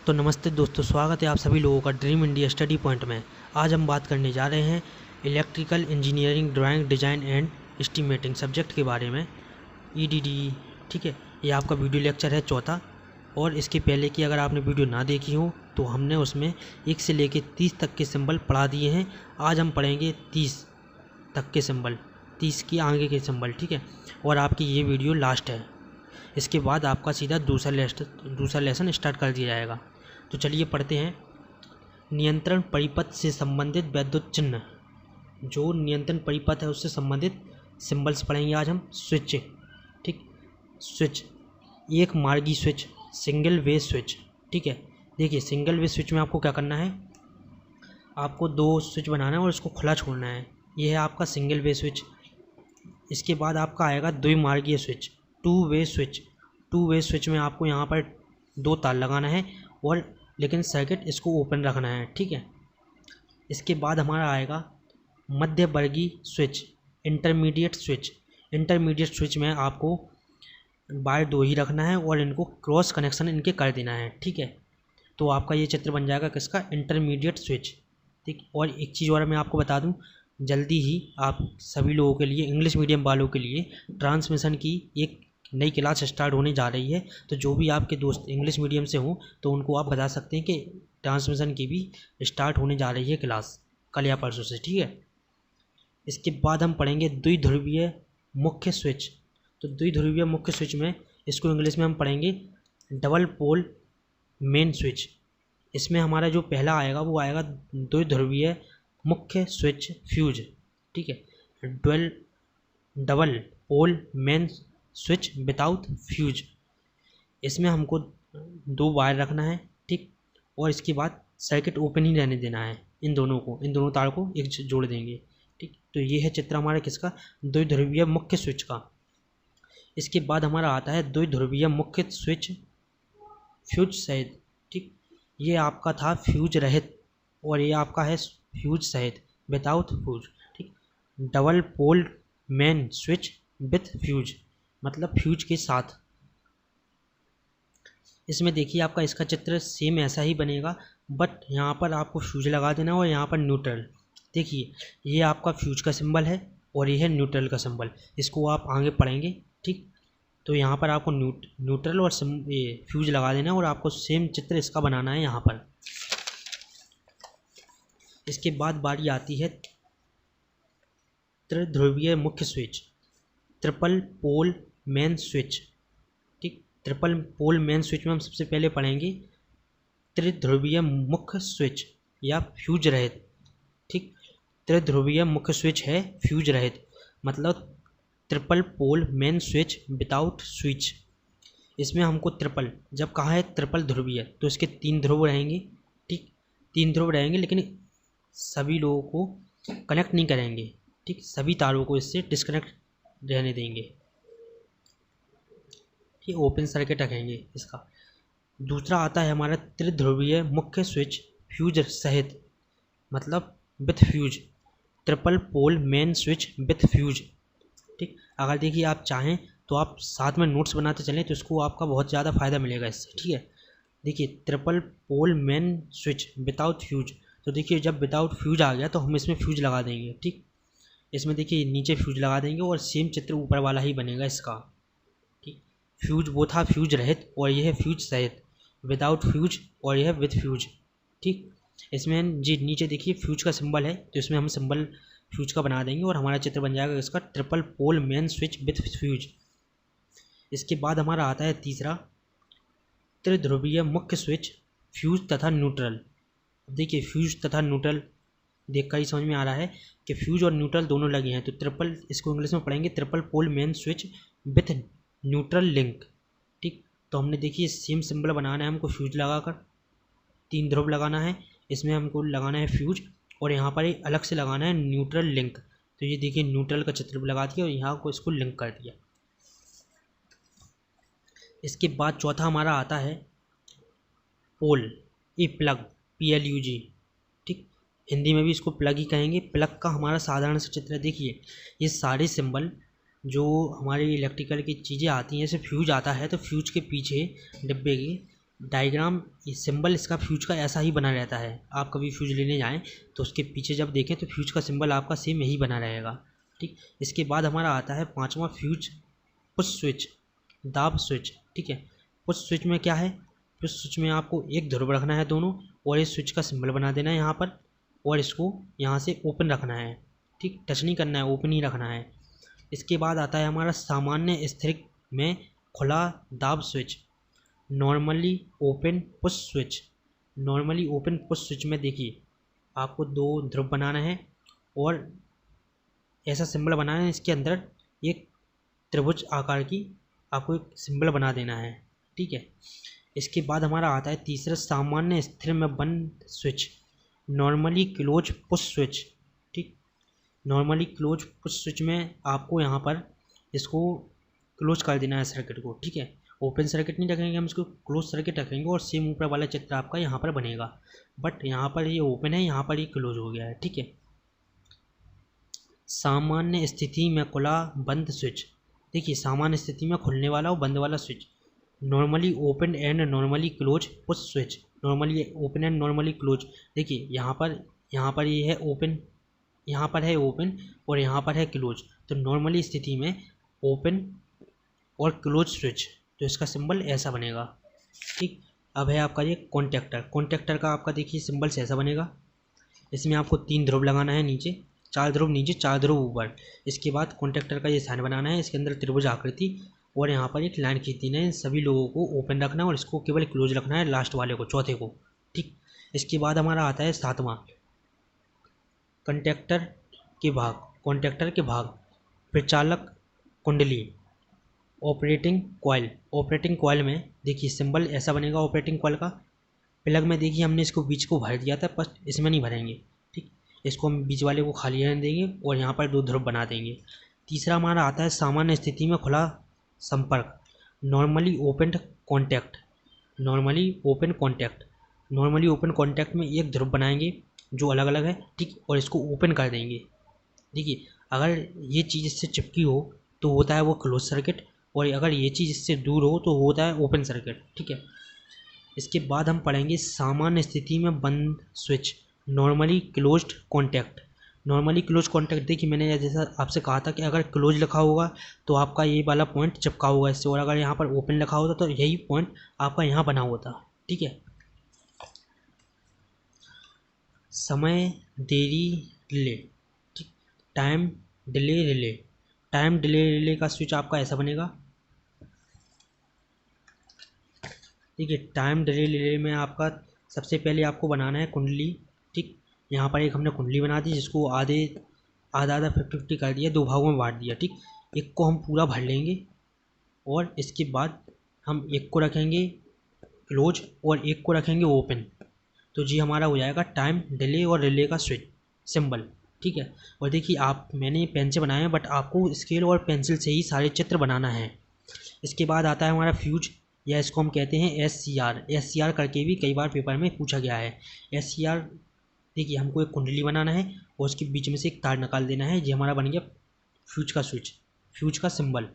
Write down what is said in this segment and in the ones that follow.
तो नमस्ते दोस्तों, स्वागत है आप सभी लोगों का ड्रीम इंडिया स्टडी पॉइंट में। आज हम बात करने जा रहे हैं electrical engineering drawing design and estimating subject के बारे में, EDDE। ठीक है, ये आपका वीडियो लेक्चर है चौथा। और इसके पहले की अगर आपने वीडियो ना देखी हो तो हमने उसमें 1 से लेकर 30 तक के सिंबल पढ़ा दिए हैं। आज हम पढ़ेंगे 30 तक के सिंबल, 30 की आगे के सिंबल। ठीक है, और आपकी ये वीडियो लास्ट है। इसके बाद आपका सीधा दूसरा लेसन स्टार्ट कर दिया जाएगा। तो चलिए पढ़ते हैं। नियंत्रण परिपथ से संबंधित वैद्युत चिन्ह, जो नियंत्रण परिपथ है उससे संबंधित सिंबल्स पढ़ेंगे आज हम। स्विच, ठीक, स्विच, एक मार्गी स्विच, सिंगल वे स्विच। ठीक है, देखिए सिंगल वे स्विच में आपको क्या करना है, आपको 2 स्विच बनाना है और इसको खुला छोड़ना है। ये है आपका सिंगल वे स्विच। इसके बाद आपका आएगा द्विमार्गीय switch, 2 way switch. 2 way switch में आपको यहाँ पर 2 तार लगाना है और लेकिन सर्किट इसको ओपन रखना है। ठीक है, इसके बाद हमारा आएगा मध्यवर्गीय switch, intermediate switch. Intermediate switch में आपको वायर 2 ही रखना है और इनको क्रॉस कनेक्शन इनके कर देना है। ठीक है, तो आपका ये चित्र बन जाएगा किसका, इंटरमीडिएट स्विच। ठीक, और एक चीज़ और मैं आपको बता दूं, जल्दी ही आप सभी लोगों के लिए, इंग्लिश मीडियम वालों के लिए ट्रांसमिशन की एक नई क्लास स्टार्ट होने जा रही है। तो जो भी आपके दोस्त इंग्लिश मीडियम से हों तो उनको आप बता सकते हैं कि ट्रांसमिशन की भी स्टार्ट होने जा रही है क्लास, कल या परसों से। ठीक है, इसके बाद हम पढ़ेंगे द्विध्रुवीय मुख्य स्विच। तो द्विध्रुवीय मुख्य स्विच में, इसको इंग्लिश में हम पढ़ेंगे डबल पोल मेन स्विच। इसमें हमारा जो पहला आएगा वो आएगा द्विध्रुवीय मुख्य स्विच फ्यूज। ठीक है, double pole main switch without fuse. इसमें हमको 2 वायर रखना है। ठीक, और इसके बाद सर्किट ओपन ही रहने देना है। इन दोनों तार को एक जोड़ देंगे। ठीक, तो ये है चित्र हमारा किसका, द्विध्रुवीय मुख्य स्विच का। इसके बाद हमारा आता है द्विध्रुवीय मुख्य स्विच फ्यूज सहित। ठीक, ये आपका था फ्यूज रहित और ये आपका है फ्यूज सहित, विदाउट फ्यूज। ठीक, double pole main switch with fuse, मतलब फ्यूज के साथ। इसमें देखिए आपका इसका चित्र सेम ऐसा ही बनेगा, बट यहाँ पर आपको फ्यूज लगा देना और यहाँ पर न्यूट्रल। देखिए ये आपका फ्यूज का सिंबल है और ये है न्यूट्रल का सिंबल। इसको आप आगे पढ़ेंगे। ठीक, तो यहाँ पर आपको न्यूट्रल और ये फ्यूज लगा देना और आपको सेम चित्र इसका बनाना है यहाँ पर। इसके बाद बारी आती है त्रिध्रुवीय मुख्य स्विच, ट्रिपल पोल मेन स्विच। ठीक, ट्रिपल पोल मेन स्विच में हम सबसे पहले पढ़ेंगे त्रिध्रुवीय मुख्य स्विच या फ्यूज रहित। ठीक, त्रिध्रुवीय मुख्य स्विच है फ्यूज रहित, मतलब triple pole main switch without switch. इसमें हमको ट्रिपल, जब कहा है ट्रिपल ध्रुवीय तो इसके 3 ध्रुव रहेंगे। ठीक, 3 ध्रुव रहेंगे, लेकिन सभी लोगों को कनेक्ट नहीं करेंगे। ठीक, सभी तारों को इससे डिस्कनेक्ट रहने देंगे। ठीक, ओपन सर्किट रखेंगे इसका। दूसरा आता है हमारा त्रिध्रुवीय मुख्य स्विच फ्यूज सहित, मतलब with fuse, triple pole main switch with fuse. ठीक, अगर देखिए आप चाहें तो आप साथ में नोट्स बनाते चलें तो इसको आपका बहुत ज़्यादा फ़ायदा मिलेगा इससे। ठीक है, देखिए triple pole main switch without fuse. तो देखिए जब विदाउट फ्यूज आ गया तो हम इसमें फ्यूज लगा देंगे। ठीक, इसमें देखिए नीचे फ्यूज लगा देंगे और सेम चित्र ऊपर वाला ही बनेगा इसका। ठीक, फ्यूज वो था फ्यूज रहित और यह है फ्यूज सहित, विदाउट फ्यूज और यह है विथ फ्यूज। ठीक, इसमें जी नीचे देखिए फ्यूज का सिंबल है तो इसमें हम सिंबल फ्यूज का बना देंगे और हमारा चित्र बन जाएगा इसका triple pole main switch with fuse. इसके बाद हमारा आता है तीसरा त्रिध्रुवीय मुख्य स्विच फ्यूज तथा न्यूट्रल। देखिए फ्यूज तथा न्यूट्रल देखकर ही समझ में आ रहा है कि फ्यूज और न्यूट्रल दोनों लगे हैं, तो ट्रिपल, इसको इंग्लिश में पढ़ेंगे triple pole main switch with neutral link. ठीक, तो हमने देखिए सेम सिंबल बनाना है हमको, फ्यूज लगाकर 3 ध्रुव लगाना है, इसमें हमको लगाना है फ्यूज और यहाँ पर एक अलग से लगाना है न्यूट्रल लिंक। तो ये देखिए न्यूट्रल का चित्र लगा दिया और यहाँ को इसको लिंक कर दिया। इसके बाद चौथा हमारा आता है पोल, ए प्लग, PLUG। ठीक, हिंदी में भी इसको प्लग ही कहेंगे। प्लग का हमारा साधारण सा चित्र है। देखिए ये सारे सिंबल जो हमारी इलेक्ट्रिकल की चीज़ें आती हैं, जैसे फ्यूज आता है तो फ्यूज के पीछे डिब्बे के डायग्राम सिंबल इसका फ्यूज का ऐसा ही बना रहता है। आप कभी फ्यूज लेने जाएं तो उसके पीछे जब देखें तो फ्यूज का सिंबल आपका सेम यही बना रहेगा। ठीक, इसके बाद हमारा आता है पांचवा फ्यूज पुश स्विच, दाब स्विच। ठीक है, पुश स्विच में क्या है, पुश स्विच में आपको एक ध्रुव रखना है दोनों, और इस स्विच का सिंबल बना देना है यहाँ पर, और इसको यहाँ से ओपन रखना है। ठीक, टच नहीं करना है, ओपन ही रखना है। इसके बाद आता है हमारा सामान्य स्थिर में खुला दाब switch, normally open push switch. Normally open push switch में देखिए आपको दो ध्रुव बनाना है और ऐसा सिंबल बनाना है, इसके अंदर एक त्रिभुज आकार की आपको एक सिंबल बना देना है। ठीक है, इसके बाद हमारा आता है तीसरा सामान्य स्थिर में बंद switch, normally close push switch. ठीक, नॉर्मली क्लोज पुश स्विच में आपको यहाँ पर इसको क्लोज कर देना है सर्किट को। ठीक है, ओपन सर्किट नहीं रखेंगे हम, इसको क्लोज सर्किट रखेंगे और सेम ऊपर वाला चित्र आपका यहाँ पर बनेगा, बट यहाँ पर ये ओपन है, यहाँ पर ये क्लोज हो गया है। ठीक है, सामान्य स्थिति में खुला बंद स्विच, देखिए सामान्य स्थिति में खुलने वाला और बंद वाला switch, normally open and normally close push switch, normally open and normally close. देखिए यहाँ पर ये है ओपन, यहाँ पर है ओपन और यहाँ पर है क्लोज, तो नॉर्मली स्थिति में ओपन और क्लोज स्विच, तो इसका सिंबल ऐसा बनेगा। ठीक, अब है आपका ये कॉन्टेक्टर। कॉन्टेक्टर का आपका देखिए सिंबल्स ऐसा बनेगा, इसमें आपको 3 ध्रुव लगाना है नीचे, 4 ध्रुव नीचे, 4 ध्रुव ऊपर। इसके बाद कॉन्टेक्टर का ये साइन बनाना है, इसके अंदर त्रिभुज आकृति, और यहाँ पर एक लाइन खींच देना है। सभी लोगों को ओपन रखना है और इसको केवल क्लोज रखना है, लास्ट वाले को, चौथे को। ठीक, इसके बाद हमारा आता है सातवां कॉन्टेक्टर के भाग, प्रचालक कुंडली, ऑपरेटिंग कॉइल। ऑपरेटिंग कॉइल में देखिए सिंबल ऐसा बनेगा ऑपरेटिंग कॉइल का। प्लग में देखिए हमने इसको बीच को भर दिया था, पर इसमें नहीं भरेंगे। ठीक, इसको हम बीच वाले को खाली रहने देंगे और यहाँ पर 2 ध्रुव बना देंगे। तीसरा हमारा आता है सामान्य स्थिति में खुला संपर्क, normally open contact. Normally open contact, normally open contact में एक ध्रुव बनाएंगे जो अलग अलग है। ठीक, और इसको ओपन कर देंगे। देखिए अगर ये चीज़ इससे चिपकी हो तो होता है वो क्लोज सर्किट, और अगर ये चीज़ इससे दूर हो तो होता है ओपन सर्किट। ठीक है, इसके बाद हम पढ़ेंगे सामान्य स्थिति में बंद switch, normally closed contact. Normally close contact, देखिए मैंने जैसा आपसे कहा था कि अगर क्लोज लिखा होगा तो आपका ये वाला पॉइंट चिपका होगा इससे, और अगर यहाँ पर ओपन लिखा होता तो यही पॉइंट आपका यहाँ बना होता। ठीक है, समय देरी रिले, ठीक, time delay relay. Time delay relay का स्विच आपका ऐसा बनेगा। ठीक है, टाइम डिले रिले में आपका सबसे पहले आपको बनाना है कुंडली। ठीक, यहाँ पर एक हमने कुंडली बना दी जिसको आधा 50-50 कर दिया, 2 भागों में बांट दिया। ठीक, एक को हम पूरा भर लेंगे और इसके बाद हम एक को रखेंगे क्लोज और एक को रखेंगे ओपन, तो जी हमारा हो जाएगा टाइम डिले और रिले का स्विच सिंबल। ठीक है, और देखिए मैंने पेन से बनाया है, बट आपको स्केल और पेंसिल से ही सारे चित्र बनाना है। इसके बाद आता है हमारा फ्यूज, या इसको हम कहते हैं SCR करके भी कई बार पेपर में पूछा गया है। SCR, देखिए हमको एक कुंडली बनाना है और उसके बीच में से एक तार निकाल देना है, ये हमारा बन गया फ्यूज का स्विच, फ्यूज का सिंबल।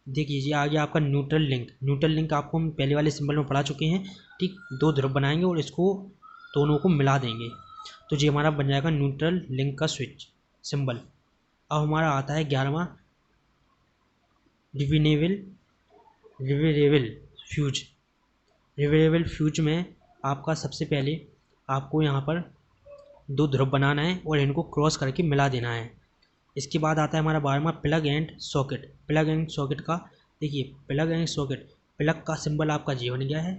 देखिए ये आ गया आपका न्यूट्रल लिंक। न्यूट्रल लिंक आपको हम पहले वाले सिंबल में पढ़ा चुके हैं। ठीक, 2 ध्रुव बनाएंगे और इसको दोनों को मिला देंगे, तो ये हमारा बन जाएगा न्यूट्रल लिंक का स्विच सिंबल। अब हमारा आता है 11वां रिवेरेबल फ्यूज। रिवेरेबल फ्यूज में आपका सबसे पहले आपको यहाँ पर 2 ध्रुव बनाना है और इनको क्रॉस करके मिला देना है। इसके बाद आता है हमारा 12वां plug and socket. Plug and socket का देखिए, प्लग एंड सॉकेट, प्लग का सिंबल आपका जी बन गया है।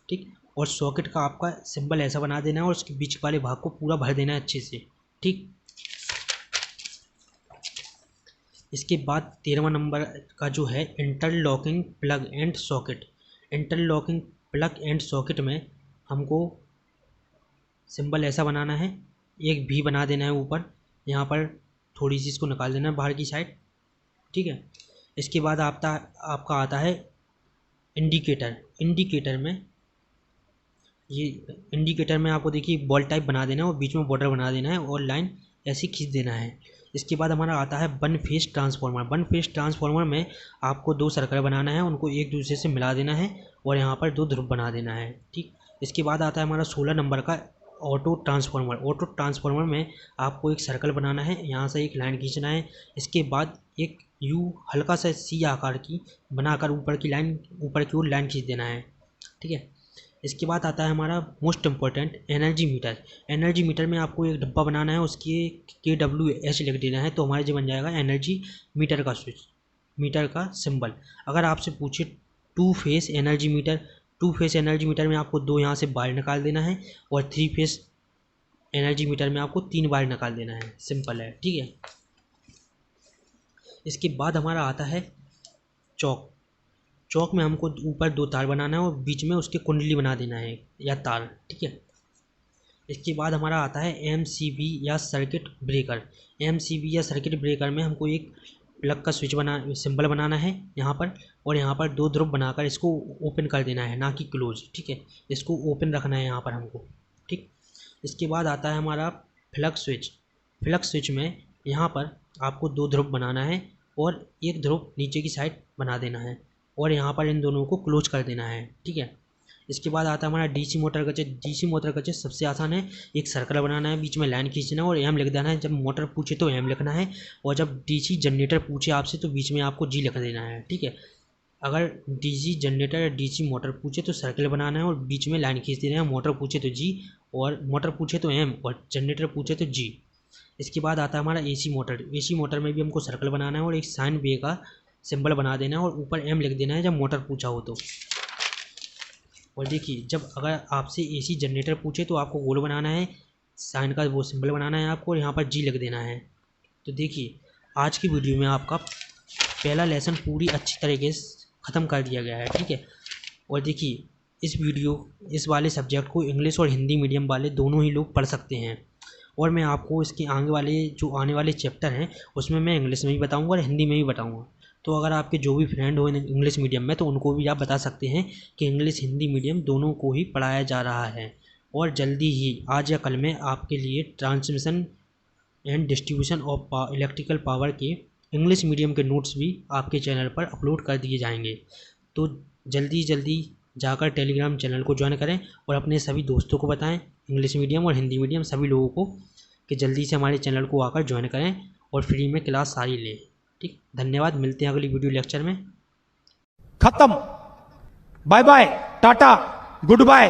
ठीक, और सॉकेट का आपका सिंबल ऐसा बना देना है और उसके बीच वाले भाग को पूरा भर देना है अच्छे से। ठीक, इसके बाद 13वां नंबर का जो है interlocking plug and socket. Interlocking plug and socket में हमको सिंबल ऐसा बनाना है, एक भी बना देना है ऊपर, यहाँ पर थोड़ी सी इसको निकाल देना है बाहर की साइड। ठीक है, इसके बाद आपका आता है इंडिकेटर। इंडिकेटर में आपको देखिए बॉल टाइप बना देना है और बीच में बॉर्डर बना देना है और लाइन ऐसे खींच देना है। इसके बाद हमारा आता है one phase transformer. One phase transformer में आपको 2 सर्कल बनाना है, उनको एक दूसरे से मिला देना है और यहाँ पर 2 ध्रुव बना देना है। ठीक, इसके बाद आता है हमारा 16 नंबर का ऑटो ट्रांसफार्मर। ऑटो ट्रांसफार्मर में आपको एक सर्कल बनाना है, यहाँ से एक लाइन खींचना है, इसके बाद एक यू हल्का सा सी आकार की बनाकर ऊपर की ओर लाइन खींच देना है। ठीक है, इसके बाद आता है हमारा most important energy meter. Energy meter में आपको एक डब्बा बनाना है, उसके KWH लिख देना है, तो हमारे जो बन जाएगा एनर्जी मीटर का स्विच, मीटर का सिंबल। अगर आपसे पूछे 2 face energy meter, 2 face energy meter में आपको 2 यहाँ से बाहर निकाल देना है और 3 फेस एनर्जी मीटर में आपको 3 बाहर निकाल देना है। सिंपल है। ठीक है, इसके बाद हमारा आता है चौक। चौक में हमको ऊपर 2 तार बनाना है और बीच में उसके कुंडली बना देना है या तार। ठीक है, इसके बाद हमारा आता है MCB या सर्किट ब्रेकर। MCB या सर्किट ब्रेकर में हमको एक प्लग का स्विच सिंबल बनाना है यहाँ पर, और यहाँ पर 2 ध्रुव बनाकर इसको ओपन कर देना है, ना कि क्लोज। ठीक है, इसको ओपन रखना है यहाँ पर हमको। ठीक, इसके बाद आता है हमारा फ्लक्स स्विच। फ्लक्स स्विच में यहाँ पर आपको 2 ध्रुव बनाना है और एक ध्रुव नीचे की साइड बना देना है और यहाँ पर इन दोनों को क्लोज कर देना है। ठीक है, इसके बाद आता है हमारा DC मोटर का चित्र। DC मोटर का चित्र सबसे आसान है, एक सर्कल बनाना है, बीच में लाइन खींचना है और M लिख देना है। जब मोटर पूछे तो M लिखना है और जब DC जनरेटर पूछे आपसे तो बीच में आपको G लिख देना है। ठीक है, अगर DC जनरेटर या DC मोटर पूछे तो सर्कल बनाना है और बीच में लाइन खींच देना है, मोटर पूछे तो G और मोटर पूछे तो M और जनरेटर पूछे तो G। इसके बाद आता है हमारा AC मोटर। AC मोटर में भी हमको सर्कल बनाना है और एक साइन वे का सिंबल बना देना है और ऊपर M लिख देना है जब मोटर पूछा हो तो। और देखिए, जब अगर आपसे AC जनरेटर पूछे तो आपको गोल बनाना है, साइन का वो सिंबल बनाना है आपको और यहाँ पर G लिख देना है। तो देखिए, आज की वीडियो में आपका पहला लेसन पूरी अच्छी तरीके से ख़त्म कर दिया गया है। ठीक है, और देखिए, इस वाले सब्जेक्ट को इंग्लिश और हिंदी मीडियम वाले दोनों ही लोग पढ़ सकते हैं और मैं आपको इसके आने वाले चैप्टर हैं उसमें मैं इंग्लिश में भी बताऊँगा और हिंदी में भी बताऊँगा। तो अगर आपके जो भी फ्रेंड हो इंग्लिश मीडियम में तो उनको भी आप बता सकते हैं कि इंग्लिश हिंदी मीडियम दोनों को ही पढ़ाया जा रहा है। और जल्दी ही आज या कल में आपके लिए transmission and distribution of electrical power के इंग्लिश मीडियम के नोट्स भी आपके चैनल पर अपलोड कर दिए जाएंगे। तो जल्दी जाकर टेलीग्राम चैनल को ज्वाइन करें और अपने सभी दोस्तों को बताएं, इंग्लिश मीडियम और हिंदी मीडियम सभी लोगों को, कि जल्दी से हमारे चैनल को आकर ज्वाइन करें और फ्री में क्लास सारी लें। ठीक, धन्यवाद। मिलते हैं अगली वीडियो लेक्चर में। खत्म। Bye bye, tata, good bye.